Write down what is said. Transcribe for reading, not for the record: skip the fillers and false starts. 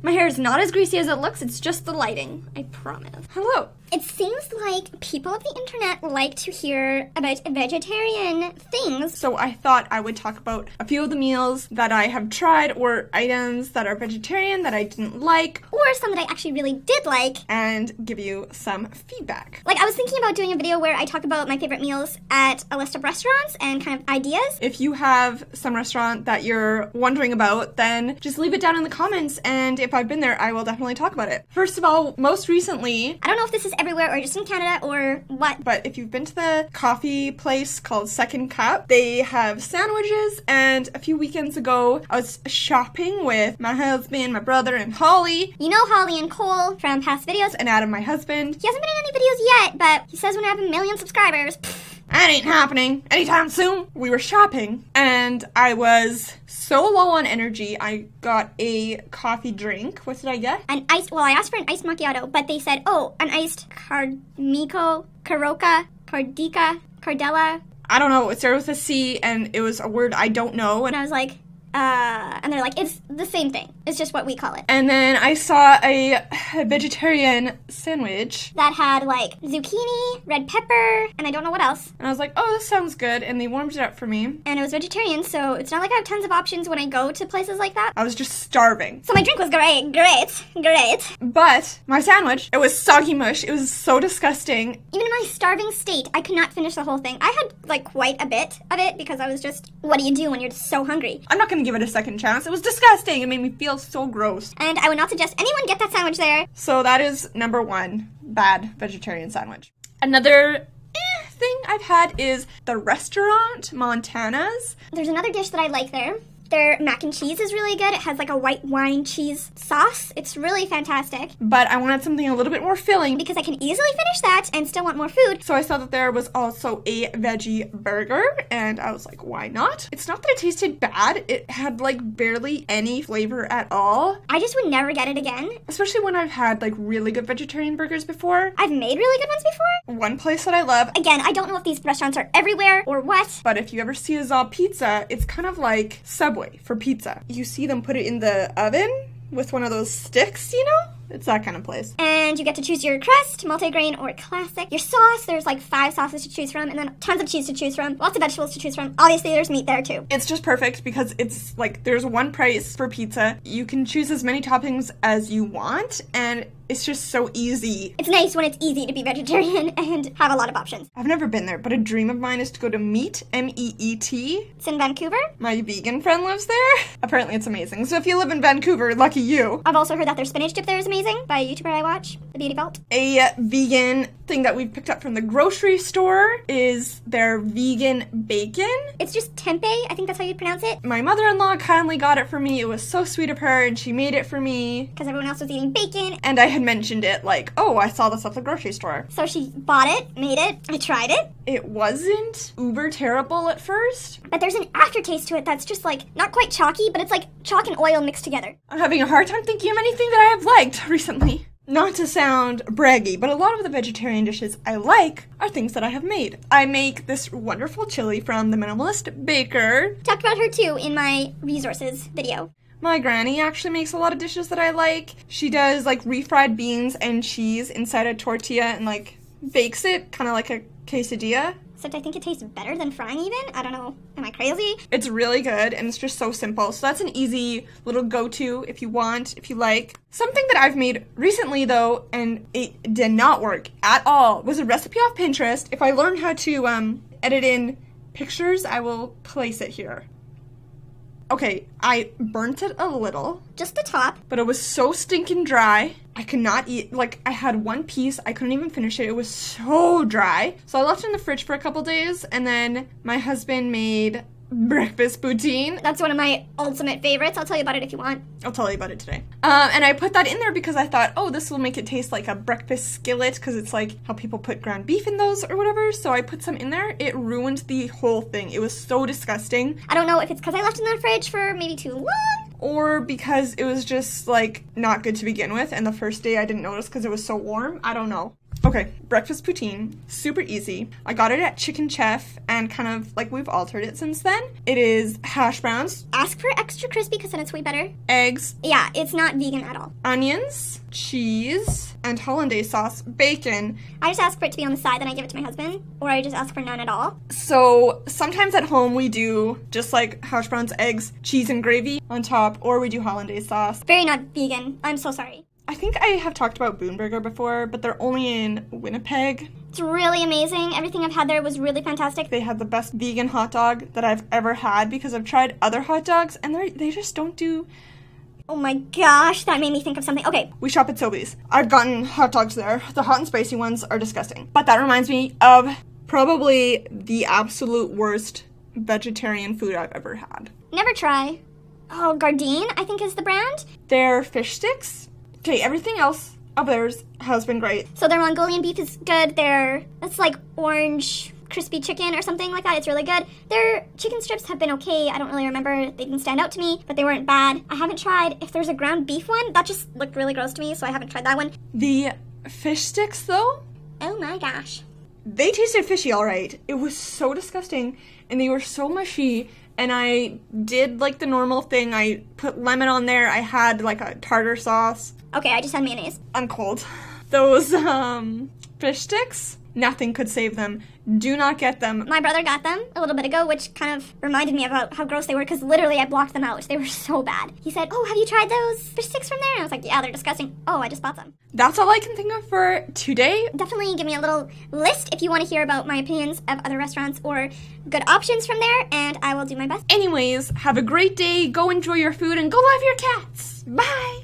My hair is not as greasy as it looks, it's just the lighting. I promise. Hello. It seems like people of the internet like to hear about vegetarian things. So I thought I would talk about a few of the meals that I have tried or items that are vegetarian that I didn't like. Or some that I actually really did like. And give you some feedback. Like, I was thinking about doing a video where I talk about my favorite meals at a list of restaurants and kind of ideas. If you have some restaurant that you're wondering about, then just leave it down in the comments, and if I've been there, I will definitely talk about it. First of all, most recently, I don't know if this is everywhere or just in Canada or what, but if you've been to the coffee place called Second Cup, they have sandwiches, and a few weekends ago, I was shopping with my husband, my brother, and Holly. You know Holly and Cole from past videos. And Adam, my husband. He hasn't been in any videos yet, but he says when I have 1 million subscribers. That ain't happening anytime soon. We were shopping, and I was so low on energy, I got a coffee drink. What did I get? I asked for an iced macchiato, but they said, oh, an iced Carmico, Caroca, Cardica, Cardella. I don't know. It started with a C, and it was a word I don't know. And I was like, and they're like, it's the same thing. It's just what we call it. And then I saw a vegetarian sandwich that had like zucchini, red pepper, and I don't know what else. And I was like, oh, this sounds good. And they warmed it up for me. And it was vegetarian, so it's not like I have tons of options when I go to places like that. I was just starving. So my drink was great. But my sandwich, it was soggy mush. It was so disgusting. Even in my starving state, I could not finish the whole thing. I had like quite a bit of it because I was just, what do you do when you're so hungry? I'm not going to give it a second chance. It was disgusting. It made me feel so gross. And I would not suggest anyone get that sandwich there. So that is number one, bad vegetarian sandwich. Another thing I've had is the restaurant Montana's. There's another dish that I like there. Their mac and cheese is really good. It has like a white wine cheese sauce. It's really fantastic. But I wanted something a little bit more filling because I can easily finish that and still want more food. So I saw that there was also a veggie burger, and I was like, why not? It's not that it tasted bad. It had like barely any flavor at all. I just would never get it again. Especially when I've had like really good vegetarian burgers before. I've made really good ones before. One place that I love. Again, I don't know if these restaurants are everywhere or what. But if you ever see a Zaw Pizza, it's kind of like Subway for pizza. You see them put it in the oven with one of those sticks, you know? It's that kind of place. And you get to choose your crust, multigrain or classic. Your sauce, there's like 5 sauces to choose from, and then tons of cheese to choose from, lots of vegetables to choose from. Obviously, there's meat there too. It's just perfect because it's like there's one price for pizza. You can choose as many toppings as you want, and it's just so easy. It's nice when it's easy to be vegetarian and have a lot of options. I've never been there, but a dream of mine is to go to Meat, M-E-E-T. It's in Vancouver. My vegan friend lives there. Apparently it's amazing. So if you live in Vancouver, lucky you. I've also heard that their spinach dip there is amazing by a YouTuber I watch, The Beauty Vault. A vegan thing that we've picked up from the grocery store is their vegan bacon. It's just tempeh. I think that's how you pronounce it. My mother-in-law kindly got it for me. It was so sweet of her, and she made it for me. Because everyone else was eating bacon. And I had mentioned it like, oh, I saw this at the grocery store. So she bought it, made it, I tried it. It wasn't uber terrible at first. But there's an aftertaste to it that's just like, not quite chalky, but it's like chalk and oil mixed together. I'm having a hard time thinking of anything that I have liked recently. Not to sound braggy, but a lot of the vegetarian dishes I like are things that I have made. I make this wonderful chili from The Minimalist Baker. Talked about her too in my resources video. My granny actually makes a lot of dishes that I like. She does like refried beans and cheese inside a tortilla and like bakes it, kind of like a quesadilla. Except I think it tastes better than frying even. I don't know. Am I crazy? It's really good, and it's just so simple. So that's an easy little go-to if you want, if you like. Something that I've made recently, though, and it did not work at all, was a recipe off Pinterest. If I learn how to edit in pictures, I will place it here. Okay, I burnt it a little. Just the top. But it was so stinking dry. I could not eat, like, I had one piece. I couldn't even finish it. It was so dry. So I left it in the fridge for a couple days, and then my husband made breakfast poutine. That's one of my ultimate favorites. I'll tell you about it if you want. I'll tell you about it today. And I put that in there because I thought, oh, this will make it taste like a breakfast skillet, because it's like how people put ground beef in those or whatever. So I put some in there. It ruined the whole thing. It was so disgusting. I don't know if it's because I left it in the fridge for maybe too long, or because it was just like not good to begin with, and the first day I didn't notice because it was so warm. I don't know. Okay, breakfast poutine, super easy. I got it at Chicken Chef and kind of like we've altered it since then. It is hash browns, Ask for extra crispy because then it's way better. eggs, Yeah, it's not vegan at all. onions, cheese, and hollandaise sauce, bacon. I just ask for it to be on the side, then I give it to my husband, or I just ask for none at all. So sometimes at home we do just like hash browns, eggs, cheese, and gravy on top, or we do hollandaise sauce. Very not vegan. I'm so sorry. I think I have talked about Boon Burger before, but they're only in Winnipeg. It's really amazing. Everything I've had there was really fantastic. They had the best vegan hot dog that I've ever had because I've tried other hot dogs and they just don't do. Oh my gosh, that made me think of something. Okay, We shop at Sobeys. I've gotten hot dogs there. The hot and spicy ones are disgusting. But that reminds me of probably the absolute worst vegetarian food I've ever had. never try. Oh, Gardein, I think is the brand. Their fish sticks. Okay, everything else of theirs has been great. So their Mongolian beef is good. It's like orange crispy chicken or something like that. It's really good. Their chicken strips have been okay. I don't really remember. They didn't stand out to me, but they weren't bad. I haven't tried. If there's a ground beef one, that just looked really gross to me, so I haven't tried that one. The fish sticks, though, Oh my gosh. they tasted fishy all right. It was so disgusting, and they were so mushy, and I did like the normal thing. I put lemon on there. I had like a tartar sauce. Okay, I just had mayonnaise. I'm cold. Those fish sticks, nothing could save them. Do not get them. My brother got them a little bit ago, which kind of reminded me about how gross they were, because literally I blocked them out. They were so bad. He said, oh, have you tried those fish sticks from there? And I was like, yeah, they're disgusting. Oh, I just bought them. That's all I can think of for today. Definitely give me a little list if you want to hear about my opinions of other restaurants or good options from there, and I will do my best. Anyways, have a great day. Go enjoy your food and go love your cats. Bye.